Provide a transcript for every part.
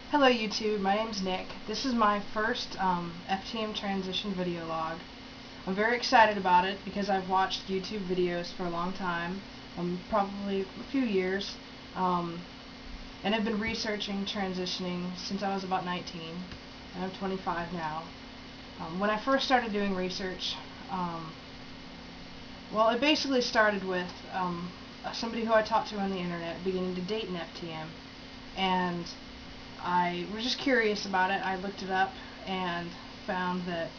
Hello YouTube, my name's Nick. This is my first FTM transition video log. I'm very excited about it because I've watched YouTube videos for a long time, probably a few years, and I've been researching transitioning since I was about 19, and I'm 25 now. When I first started doing research, well, it basically started with somebody who I talked to on the internet beginning to date an FTM, and I was just curious about it. I looked it up and found that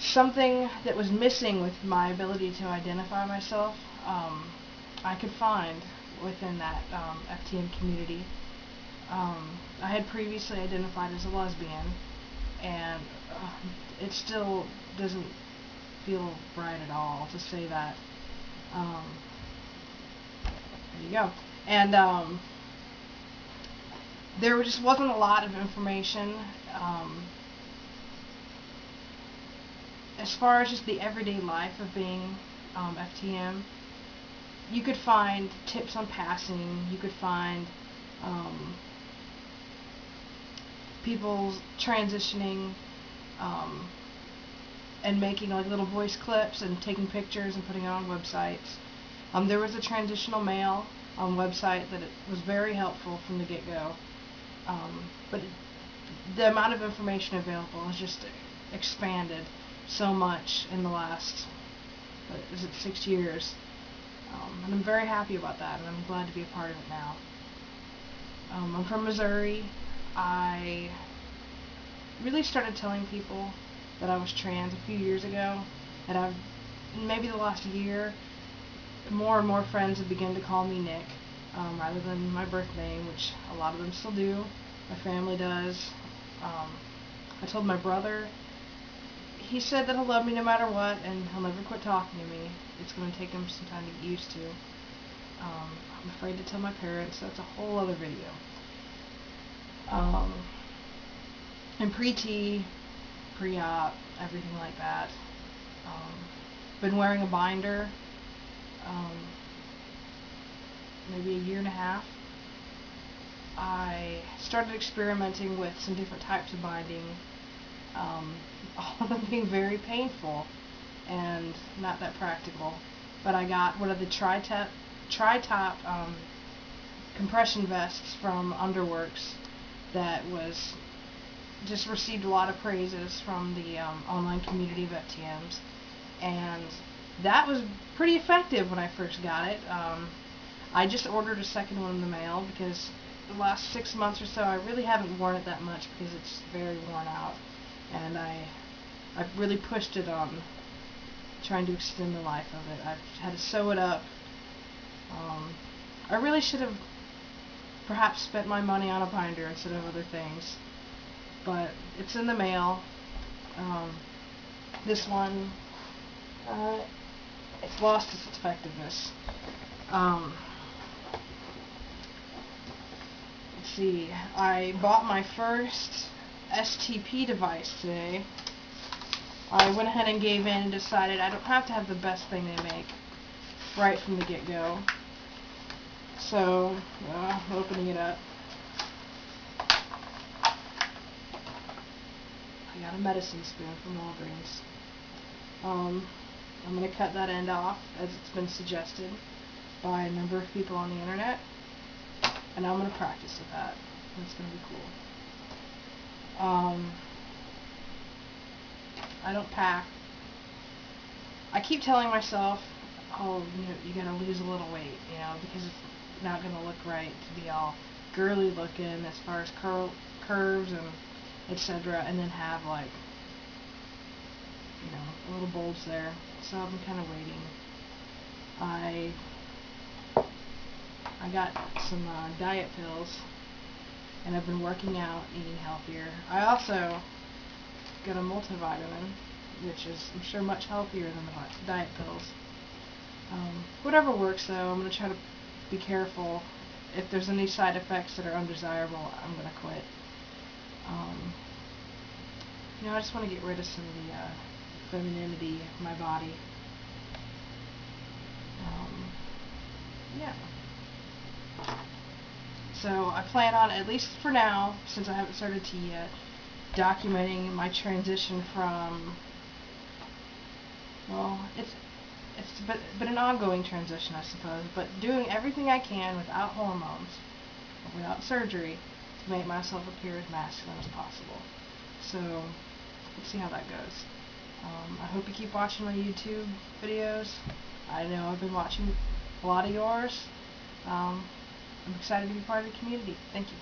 something that was missing with my ability to identify myself, I could find within that FTM community. I had previously identified as a lesbian, and it still doesn't feel right at all to say that. There you go. And there just wasn't a lot of information as far as just the everyday life of being FTM. You could find tips on passing, you could find people transitioning and making like little voice clips and taking pictures and putting it on websites. There was a transitional mail website that it was very helpful from the get-go. But the amount of information available has just expanded so much in the last, what is it, 6 years. And I'm very happy about that, and I'm glad to be a part of it now. I'm from Missouri. I really started telling people that I was trans a few years ago, and maybe the last year, more and more friends have begun to call me Nick, rather than my birth name, which a lot of them still do. My family does. I told my brother. He said that he'll love me no matter what, and he'll never quit talking to me. It's going to take him some time to get used to. I'm afraid to tell my parents. That's a whole other video. And pre-T, pre-op, everything like that. Been wearing a binder maybe a year and a half. I started experimenting with some different types of binding, all of them being very painful and not that practical. But I got one of the tri-top compression vests from Underworks that was just received a lot of praises from the online community of FTMs, and that was pretty effective when I first got it. I just ordered a second one in the mail because the last 6 months or so I really haven't worn it that much because it's very worn out, and I've really pushed it on trying to extend the life of it. I've had to sew it up. I really should have perhaps spent my money on a binder instead of other things, but it's in the mail. This one, it's lost its effectiveness. Let's see, I bought my first STP device today. I went ahead and gave in and decided I don't have to have the best thing they make right from the get-go. So, opening it up. I got a medicine spoon from Walgreens. I'm going to cut that end off as it's been suggested by a number of people on the internet, and I'm going to practice with that. It's going to be cool. I don't pack. I keep telling myself, oh, you gotta lose a little weight, because it's not gonna look right to be all girly looking as far as curves and etc., and then have like, a little bulge there. So I've been kind of waiting. I got some diet pills, and I've been working out, eating healthier. I also got a multivitamin, which is, I'm sure, much healthier than the diet pills. Whatever works, though. I'm going to try to be careful. If there's any side effects that are undesirable, I'm going to quit. I just want to get rid of some of the femininity of my body. Yeah. So I plan on, at least for now, since I haven't started tea yet, documenting my transition from, well, it's but an ongoing transition, I suppose, but doing everything I can without hormones, without surgery, to make myself appear as masculine as possible. So let's see how that goes. I hope you keep watching my YouTube videos. I know I've been watching a lot of yours. I'm excited to be part of the community. Thank you.